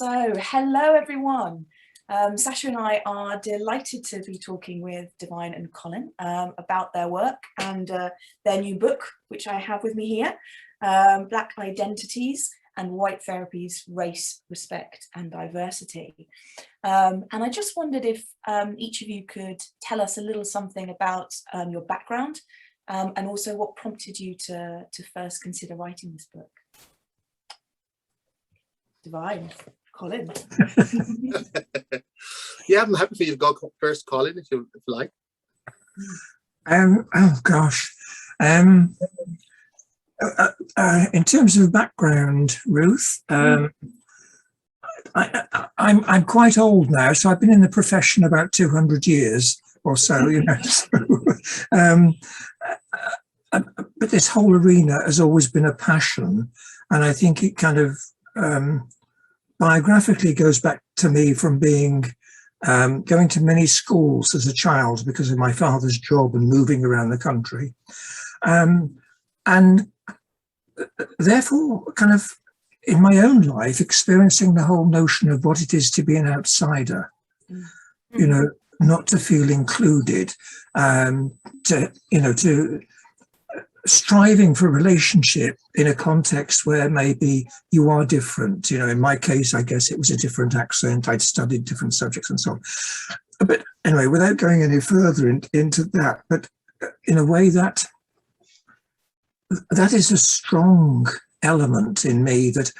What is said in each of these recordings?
So, hello everyone. Sasha and I are delighted to be talking with Divine and Colin about their work and their new book, which I have with me here, Black Identities and White Therapies, Race, Respect and Diversity. And I just wondered if each of you could tell us a little something about your background and also what prompted you to first consider writing this book. Divine. Colin. Yeah, I'm happy for you to go first, Colin, if you like. Oh gosh. In terms of background, Ruth, I'm quite old now, so I've been in the profession about 200 years or so, you know. But this whole arena has always been a passion, and I think it kind of biographically goes back to me from being going to many schools as a child because of my father's job and moving around the country, and therefore kind of in my own life experiencing the whole notion of what it is to be an outsider, you know, not to feel included, to striving for relationship in a context where maybe you are different. You know, in my case, I guess it was a different accent. I'd studied different subjects and so on. But anyway, without going any further into that, but in a way that is a strong element in me that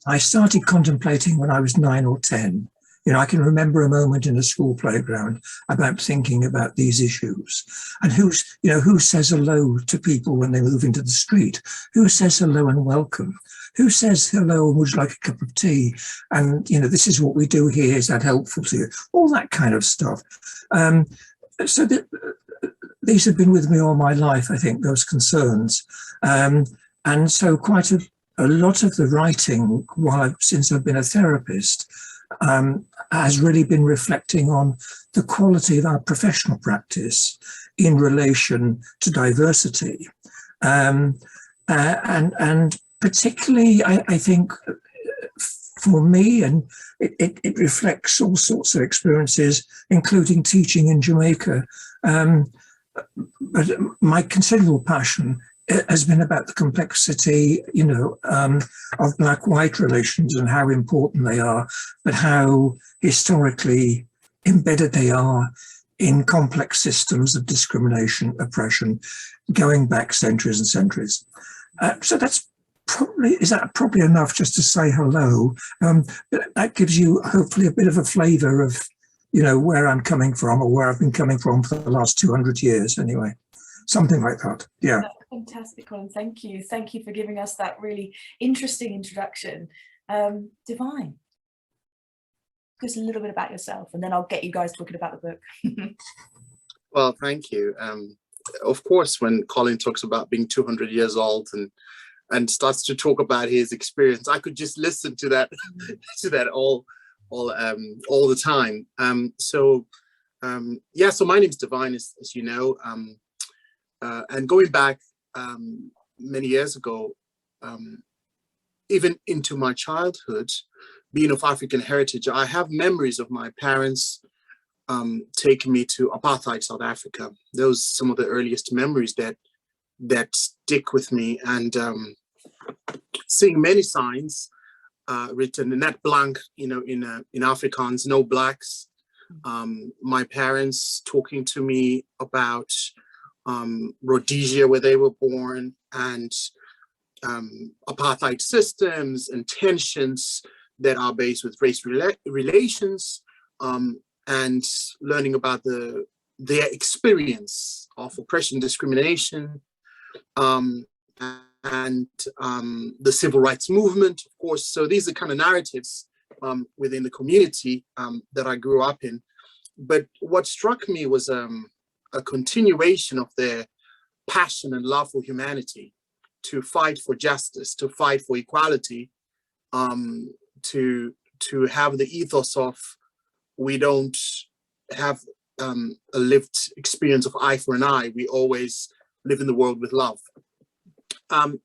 I started contemplating when I was 9 or 10. You know, I can remember a moment in a school playground about thinking about these issues and who says hello to people when they move into the street, who says hello and welcome, who says hello and would you like a cup of tea, and you know, this is what we do here, is that helpful to you, all that kind of stuff. So these have been with me all my life, I think, those concerns, and so quite a lot of the writing since I've been a therapist has really been reflecting on the quality of our professional practice in relation to diversity. And particularly, I think, for me, and it reflects all sorts of experiences, including teaching in Jamaica. But my considerable passion has been about the complexity, you know, of Black-white relations and how important they are, but how historically embedded they are in complex systems of discrimination, oppression, going back centuries and centuries. So that's probably enough just to say hello? But that gives you hopefully a bit of a flavour of, you know, where I'm coming from, or where I've been coming from for the last 200 years anyway. Something like that, yeah. That's fantastic, Colin. Thank you. Thank you for giving us that really interesting introduction. Divine, just a little bit about yourself, and then I'll get you guys talking about the book. Well, thank you. Of course, when Colin talks about being 200 years old and starts to talk about his experience, I could just listen to that all the time. So my name's Divine, as you know. And going back many years ago, even into my childhood, being of African heritage, I have memories of my parents taking me to apartheid South Africa. Those are some of the earliest memories that stick with me, and seeing many signs written in that blank, you know, in Afrikaans, no blacks. My parents talking to me about Rhodesia, where they were born, and apartheid systems and tensions that are based with race relations, and learning about their experience of oppression, discrimination, and the civil rights movement, of course. So these are kind of narratives within the community that I grew up in. But what struck me was a continuation of their passion and love for humanity, to fight for justice, to fight for equality, to have the ethos of, we don't have a lived experience of eye for an eye. We always live in the world with love.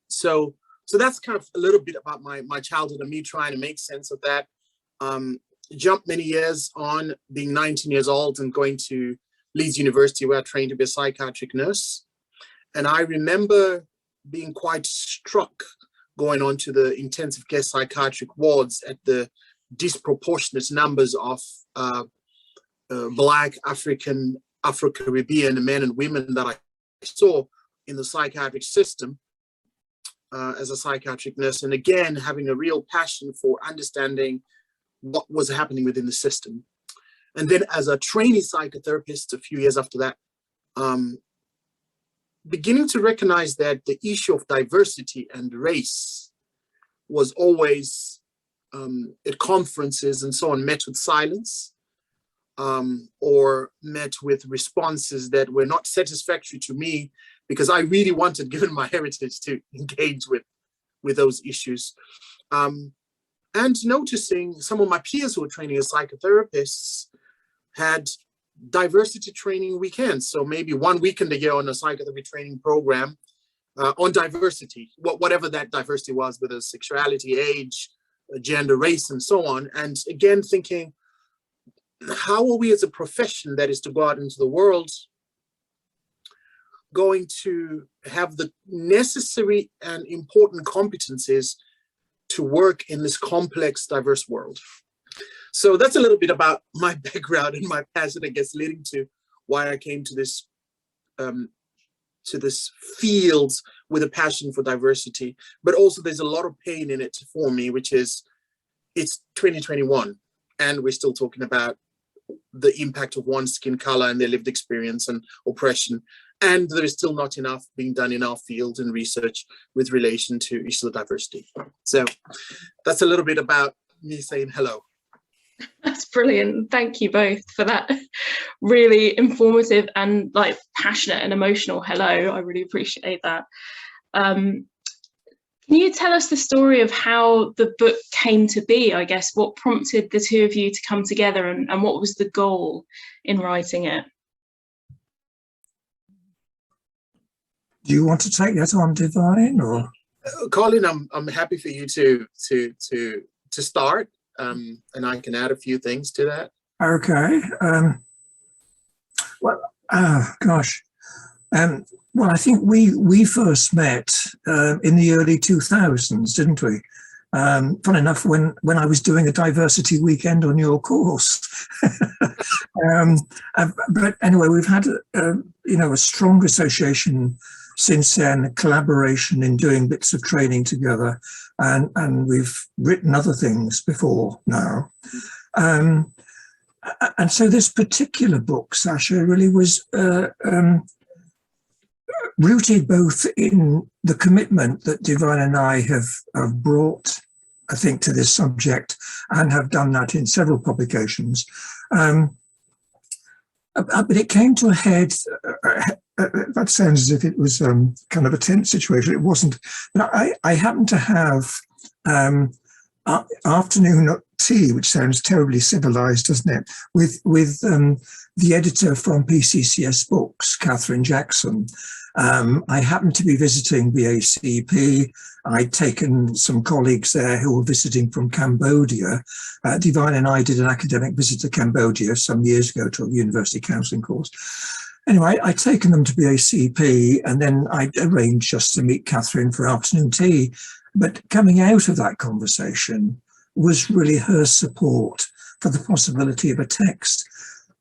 So that's kind of a little bit about my childhood and me trying to make sense of that. Jumped many years on, being 19 years old and going to Leeds University, where I trained to be a psychiatric nurse. And I remember being quite struck going on to the intensive care psychiatric wards at the disproportionate numbers of Black, African, Afro-Caribbean men and women that I saw in the psychiatric system as a psychiatric nurse. And again, having a real passion for understanding what was happening within the system. And then as a trainee psychotherapist a few years after that, beginning to recognize that the issue of diversity and race was always at conferences and so on met with silence, or met with responses that were not satisfactory to me, because I really wanted, given my heritage, to engage with those issues. And noticing some of my peers who were training as psychotherapists had diversity training weekends. So maybe 1 weekend a year on a psychotherapy training program on diversity, whatever that diversity was, whether it's sexuality, age, gender, race, and so on. And again, thinking, how are we as a profession that is to go out into the world going to have the necessary and important competencies to work in this complex, diverse world? So that's a little bit about my background and my passion, I guess, leading to why I came to this field with a passion for diversity. But also there's a lot of pain in it for me, which is it's 2021 and we're still talking about the impact of one's skin color and their lived experience and oppression. And there is still not enough being done in our field and research with relation to issues of diversity. So that's a little bit about me saying hello. That's brilliant. Thank you both for that really informative and like passionate and emotional hello. I really appreciate that. Can you tell us the story of how the book came to be? I guess what prompted the two of you to come together, and what was the goal in writing it? Do you want to take that on, Divine, or Colin? I'm happy for you to start, and I can add a few things to that. Okay. Well, I think we first met in the early 2000s, didn't we? Fun enough, when I was doing a diversity weekend on your course. But anyway, we've had a strong association since then, a collaboration in doing bits of training together, and we've written other things before now. And so this particular book, Sasha, really was rooted both in the commitment that Divine and I have brought, I think, to this subject, and have done that in several publications. But it came to a head, that sounds as if it was kind of a tense situation. It wasn't. But I happened to have afternoon tea, which sounds terribly civilized, doesn't it, with the editor from PCCS Books, Catherine Jackson. I happened to be visiting BACP. I'd taken some colleagues there who were visiting from Cambodia. Divine and I did an academic visit to Cambodia some years ago to a university counselling course. Anyway, I'd taken them to BACP, and then I'd arranged just to meet Catherine for afternoon tea. But coming out of that conversation was really her support for the possibility of a text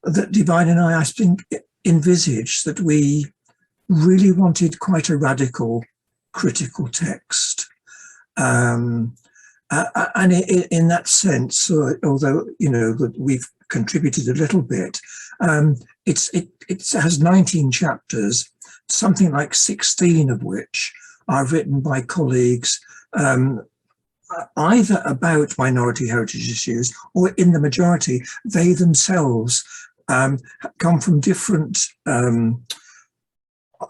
that Divine and I think, envisaged that we really wanted quite a radical, critical text. And in that sense, although, that we've contributed a little bit, it has 19 chapters, something like 16 of which are written by colleagues, either about minority heritage issues, or in the majority, they themselves come from different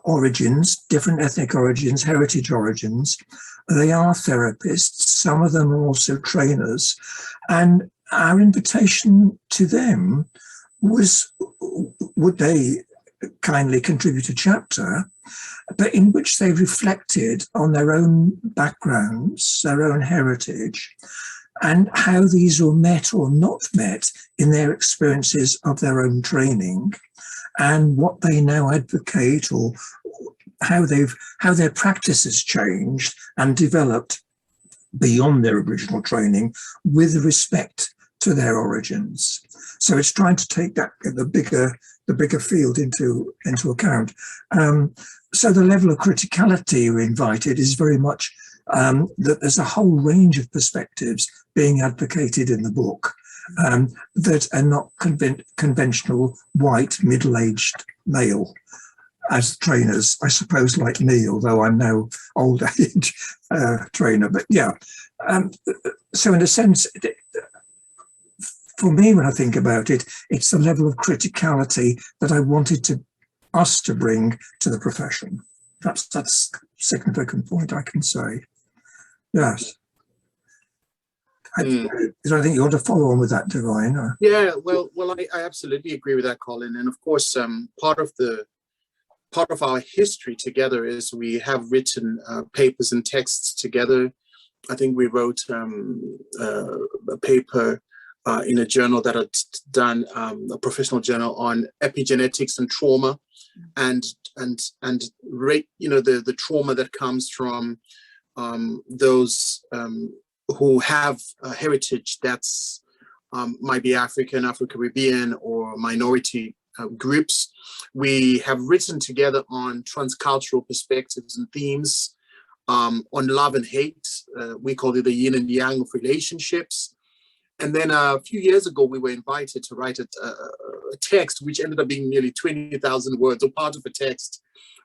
origins, different ethnic origins, heritage origins. They are therapists. Some of them are also trainers. And our invitation to them was, would they kindly contribute a chapter, but in which they reflected on their own backgrounds, their own heritage, and how these were met or not met in their experiences of their own training, and what they now advocate, or how their practice has changed and developed beyond their original training with respect to their origins. So it's trying to take that the bigger field into account. So the level of criticality you invited is very much that there's a whole range of perspectives being advocated in the book that are not conventional white middle-aged male as trainers, I suppose, like me, although I'm now old age trainer. But yeah, so in a sense, for me, when I think about it, it's the level of criticality that I wanted us to bring to the profession. That's a significant point, I can say. Yes. Is there anything you want to follow on with that, Divine? Or? Yeah, well, I absolutely agree with that, Colin. And of course, part of our history together is we have written papers and texts together. I think we wrote a paper in a journal that had done a professional journal on epigenetics and trauma, and the trauma that comes from those who have a heritage that's might be African, Afro-Caribbean, or minority groups. We have written together on transcultural perspectives and themes, on love and hate. We call it the yin and yang of relationships. And then a few years ago, we were invited to write a text, which ended up being nearly 20,000 words, or part of a text,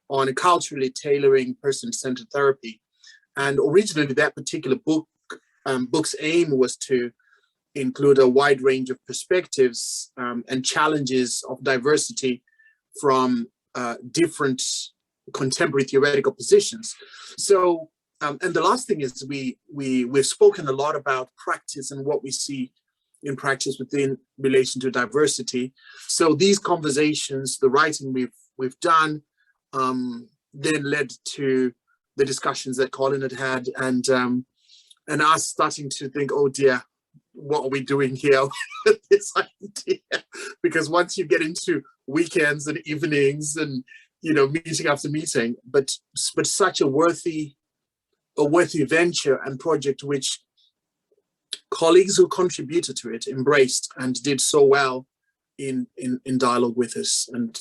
on culturally tailoring person-centered therapy. And originally, that particular book's aim was to include a wide range of perspectives and challenges of diversity from different contemporary theoretical positions. So, and the last thing is we've spoken a lot about practice and what we see in practice within relation to diversity. So these conversations, the writing we've done, then led to the discussions that Colin had and us starting to think, oh dear, what are we doing here with this idea? Because once you get into weekends and evenings and meeting after meeting, but such a worthy venture and project which colleagues who contributed to it embraced and did so well in dialogue with us, and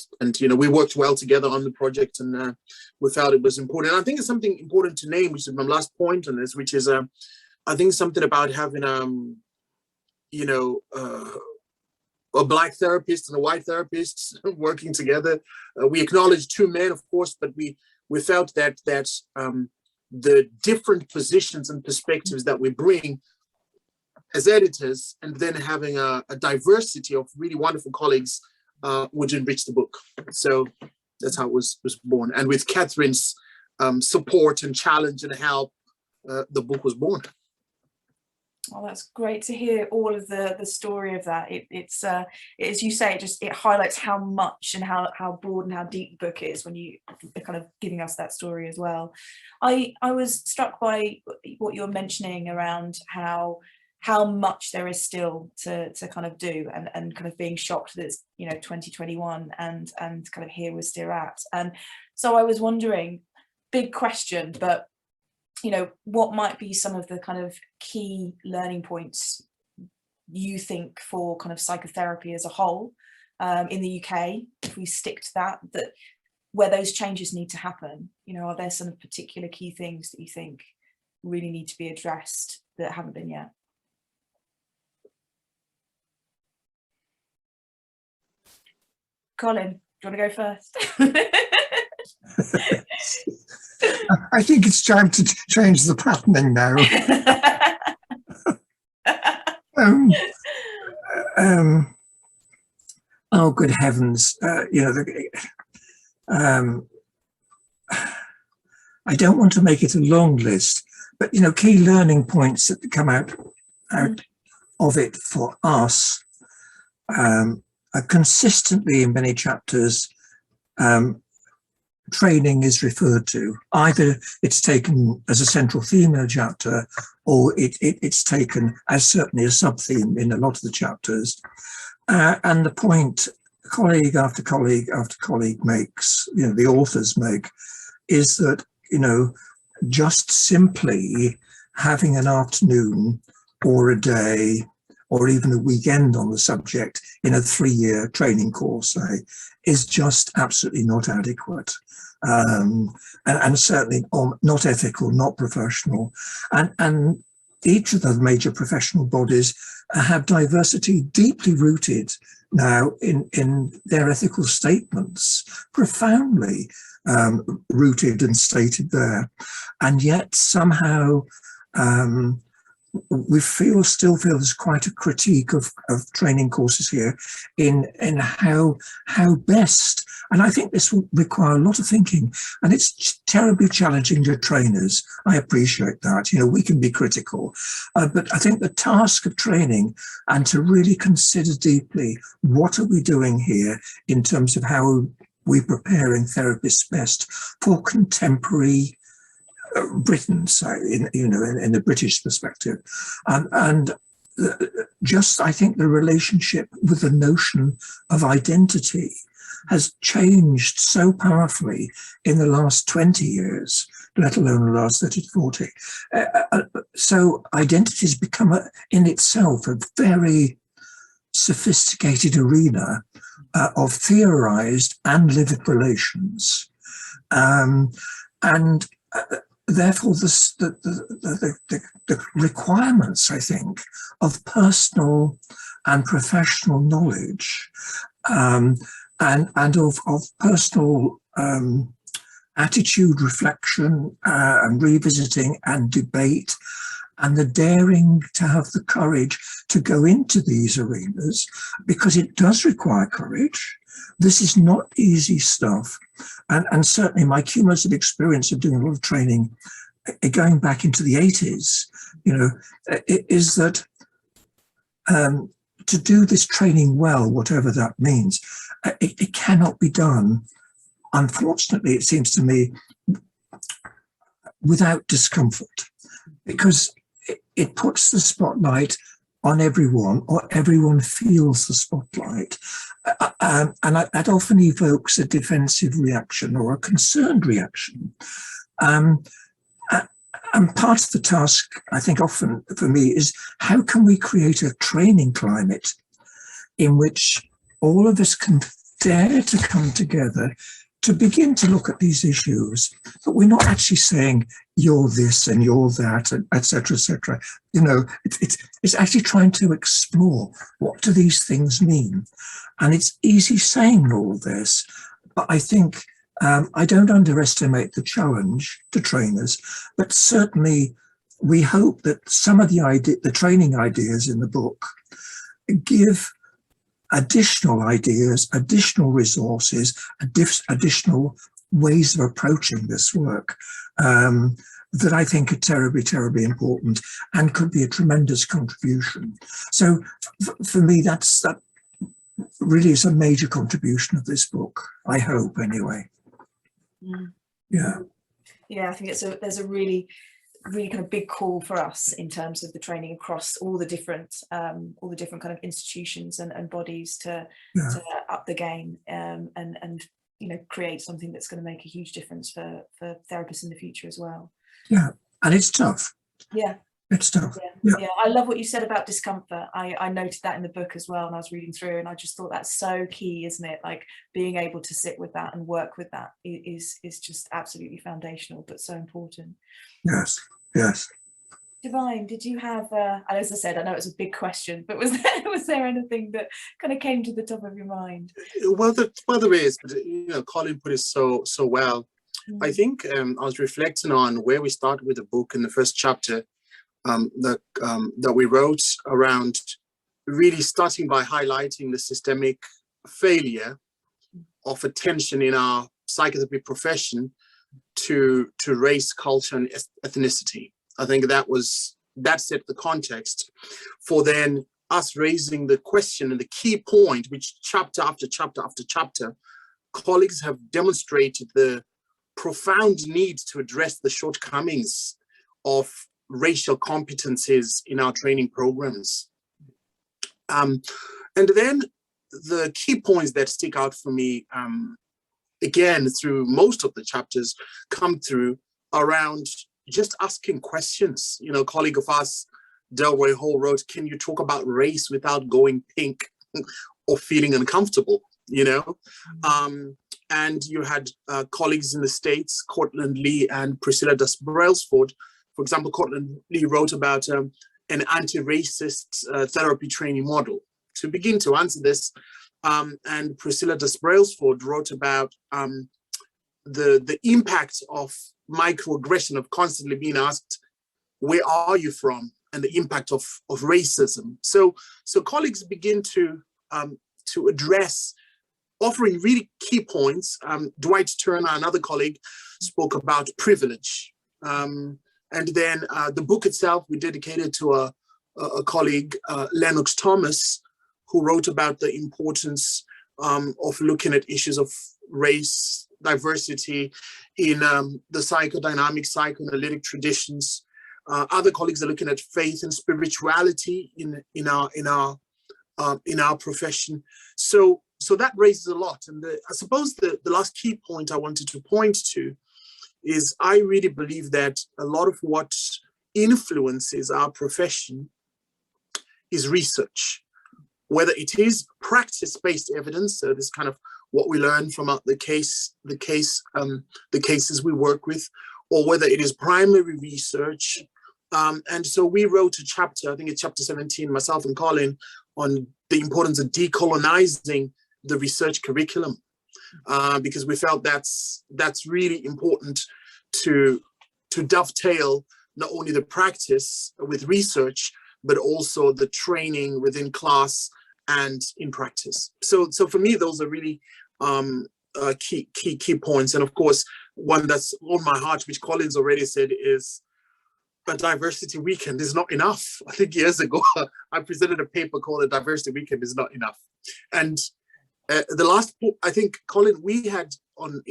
we worked well together on the project, and we felt it was important. And I think it's something important to name, which is my last point on this, which is I think something about having a black therapist and a white therapist working together. We acknowledge two men, of course, but we felt that the different positions and perspectives that we bring as editors, and then having a diversity of really wonderful colleagues would enrich the book. So that's how it was born. And with Catherine's support and challenge and help, the book was born. Oh, that's great to hear all of the story of that. It's as you say, it highlights how much and how broad and how deep the book is when you are kind of giving us that story as well. I was struck by what you're mentioning around how much there is still to kind of do, and kind of being shocked that it's 2021 and kind of here we're still at. And so I was wondering, big question, but what might be some of the kind of key learning points you think for kind of psychotherapy as a whole in the UK, if we stick to that where those changes need to happen? Are there some particular key things that you think really need to be addressed that haven't been yet? Colin, do you want to go first? I think it's time to change the patterning now. Oh, good heavens. I don't want to make it a long list, but, key learning points that come out of it for us are consistently in many chapters training is referred to. Either it's taken as a central theme in a chapter, or it's taken as certainly a sub-theme in a lot of the chapters. And the point colleague after colleague after colleague makes, the authors make, is that, just simply having an afternoon or a day or even a weekend on the subject in a 3-year training course, say, is just absolutely not adequate. And certainly not ethical, not professional. And each of the major professional bodies have diversity deeply rooted now in their ethical statements, profoundly rooted and stated there. And yet somehow we still feel there's quite a critique of training courses here in how best, and I think this will require a lot of thinking, and it's terribly challenging to trainers. I appreciate that, we can be critical, but I think the task of training and to really consider deeply what are we doing here in terms of how we're preparing therapists best for contemporary Britain, so in the British perspective, and just I think the relationship with the notion of identity has changed so powerfully in the last 20 years, let alone the last 30 to 40. So identity has become in itself a very sophisticated arena of theorized and lived relations, and therefore, the requirements, I think, of personal and professional knowledge and of personal attitude, reflection and revisiting and debate, and the daring to have the courage to go into these arenas, because it does require courage. This is not easy stuff. And certainly my cumulative experience of doing a lot of training, going back into the 80s, is that to do this training well, whatever that means, it cannot be done, unfortunately, it seems to me, without discomfort, because it puts the spotlight on everyone, or everyone feels the spotlight. And that often evokes a defensive reaction or a concerned reaction. And part of the task, I think often for me, is how can we create a training climate in which all of us can dare to come together to begin to look at these issues, but we're not actually saying you're this and you're that, and et cetera, et cetera. It's actually trying to explore what do these things mean. And it's easy saying all this, but I think I don't underestimate the challenge to trainers, but certainly we hope that some of the training ideas in the book give additional ideas, additional resources, additional ways of approaching this work that I think are terribly, terribly important and could be a tremendous contribution. So for me, that really is a major contribution of this book, I hope, anyway. Yeah. Yeah, I think there's a really kind of big call for us in terms of the training across all the different kind of institutions and bodies to up the game and create something that's going to make a huge difference for therapists in the future as well. Yeah, and it's tough. Yeah. It's tough. Yeah, I love what you said about discomfort. I noted that in the book as well, and I was reading through, and I just thought that's so key, isn't it? Like being able to sit with that and work with that is just absolutely foundational, but so important. Yes. Divine, did you have, as I said, I know it's a big question, but was there anything that kind of came to the top of your mind? Well, there is, but Colin put it so well. I think I was reflecting on where we started with the book in the first chapter that we wrote around really starting by highlighting the systemic failure of attention in our psychotherapy profession to race, culture, and ethnicity. I think that set the context for then us raising the question and the key point, which chapter after chapter after chapter, colleagues have demonstrated the profound need to address the shortcomings of racial competencies in our training programs. And then the key points that stick out for me, again, through most of the chapters, come through around just asking questions. You know, a colleague of ours, Delroy Hall, wrote, "Can you talk about race without going pink or feeling uncomfortable?" You know, and you had colleagues in the States, Cortland Lee and Priscilla Brailsford. For example, Cortland Lee wrote about an anti-racist therapy training model. To begin to answer this, and Priscilla Brailsford wrote about the impact of microaggression, of constantly being asked, "Where are you from?" and the impact of racism. So colleagues begin to address, offering really key points. Dwight Turner, another colleague, spoke about privilege. And then the book itself, we dedicated to a colleague, Lennox Thomas, who wrote about the importance of looking at issues of race, diversity in the psychodynamic, psychoanalytic traditions. Other colleagues are looking at faith and spirituality in our profession. So that raises a lot. And I suppose the last key point I wanted to point to is I really believe that a lot of what influences our profession is research, whether it is practice-based evidence, so this kind of what we learn from the cases we work with, or whether it is primary research. And so we wrote a chapter, I think it's chapter 17, myself and Colin, on the importance of decolonizing the research curriculum, because we felt that's really important to dovetail not only the practice with research, but also the training within class and in practice. So for me, those are really key points. And of course, one that's on my heart, which Colin's already said, is a diversity weekend is not enough. I think years ago, I presented a paper called "A Diversity Weekend is Not Enough." And the last, I think, Colin, we had on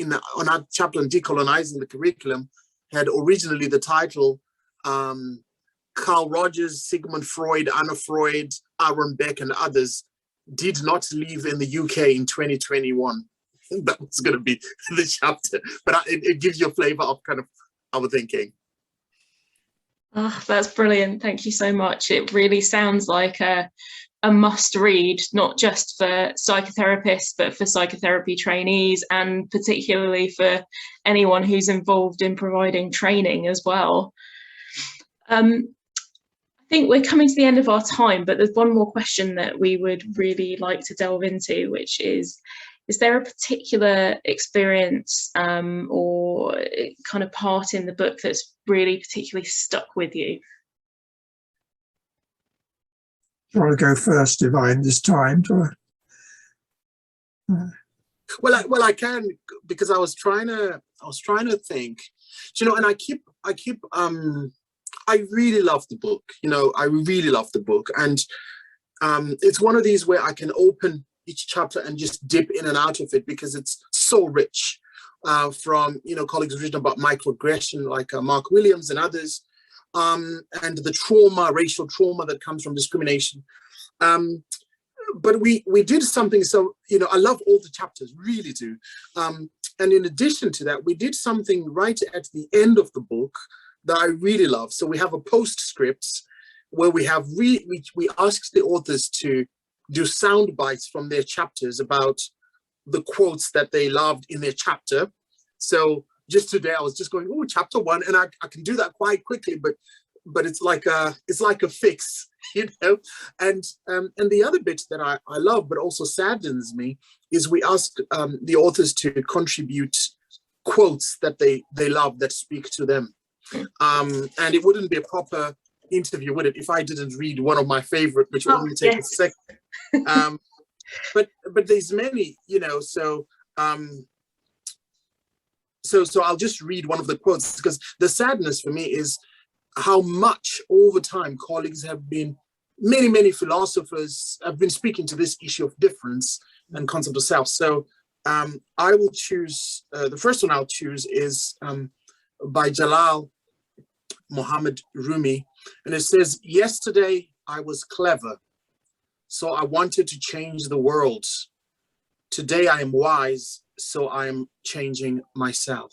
our chapter on decolonizing the curriculum, had originally the title Carl Rogers, Sigmund Freud, Anna Freud, Aaron Beck, and others did not live in the UK in 2021. That was going to be the chapter, but it gives you a flavor of kind of our thinking. Oh, that's brilliant. Thank you so much. It really sounds like a must read, not just for psychotherapists, but for psychotherapy trainees, and particularly for anyone who's involved in providing training as well. I think we're coming to the end of our time, but there's one more question that we would really like to delve into, which is there a particular experience or kind of part in the book that's really particularly stuck with you? Shall I go first, Divine, this time? Well, I can, because I was trying to think, you know, and I really love the book. You know, I really love the book, and it's one of these where I can open each chapter and just dip in and out of it because it's so rich. From, you know, colleagues written about microaggression like Mark Williams and others, and the trauma, racial trauma that comes from discrimination. But we did something, so, you know, I love all the chapters, really do. And in addition to that, we did something right at the end of the book that I really love. So we have a postscript where we asked the authors to do sound bites from their chapters about the quotes that they loved in their chapter. So just today I was just going, oh, chapter 1, and I can do that quite quickly, but it's like a fix, you know. And the other bit that I love but also saddens me is we asked the authors to contribute quotes that they love that speak to them. And it wouldn't be a proper interview, would it, if I didn't read one of my favorite, which will only take a second. But there's many, you know, so I'll just read one of the quotes, because the sadness for me is how much over time colleagues have been, many philosophers have been speaking to this issue of difference and concept of self. So I will choose, the first one I'll choose is by Jalal Muhammad Rumi. And it says, yesterday I was clever, so I wanted to change the world. Today I am wise, so I am changing myself.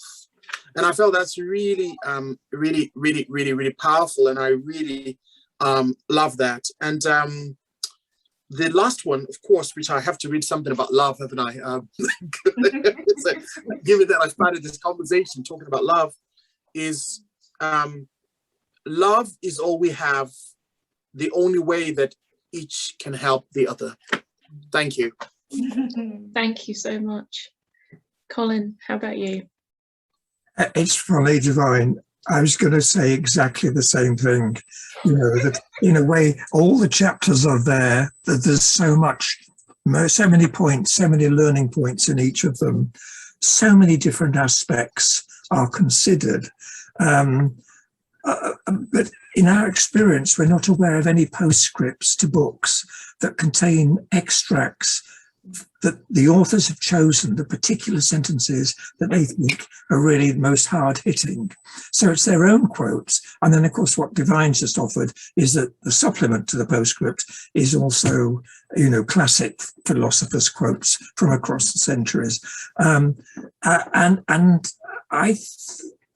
And I felt that's really, really powerful. And I really love that. And the last one, of course, which I have to read something about love, haven't I? So, given that I started this conversation talking about love, is love is all we have, the only way that each can help the other. Thank you. Thank you so much. Colin, how about you? It's funny, Divine. I was going to say exactly the same thing. You know, that in a way, all the chapters are there, that there's so many points, so many learning points in each of them. So many different aspects are considered. But in our experience, we're not aware of any postscripts to books that contain extracts that the authors have chosen, the particular sentences that they think are really the most hard-hitting. So it's their own quotes. And then, of course, what Divine's just offered is that the supplement to the postscript is also, you know, classic philosophers' quotes from across the centuries. And I,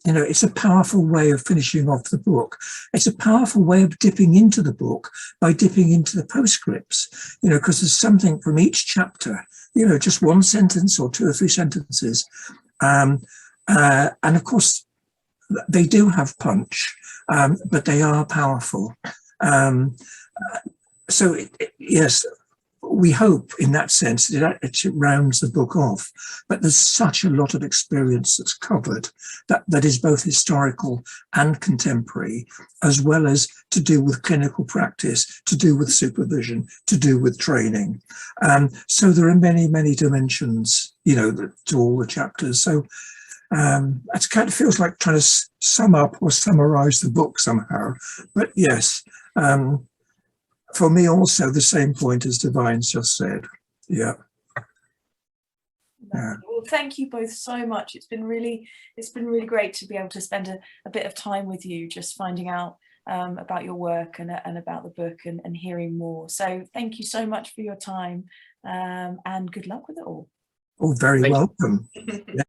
you know, it's a powerful way of finishing off the book. It's a powerful way of dipping into the book by dipping into the postscripts, you know, because there's something from each chapter, you know, just one sentence or 2 or 3 sentences. And of course, they do have punch, but they are powerful. So, yes, we hope in that sense that it rounds the book off, but there's such a lot of experience that's covered that is both historical and contemporary, as well as to do with clinical practice, to do with supervision, to do with training. So there are many, many dimensions, you know, to all the chapters. So it kind of feels like trying to sum up or summarize the book somehow. But yes, for me also the same point as Divine's just said. Yeah. Well, thank you both so much. It's been really great to be able to spend a bit of time with you, just finding out about your work and about the book and hearing more. So thank you so much for your time, and good luck with it all. Oh, very welcome. Yeah.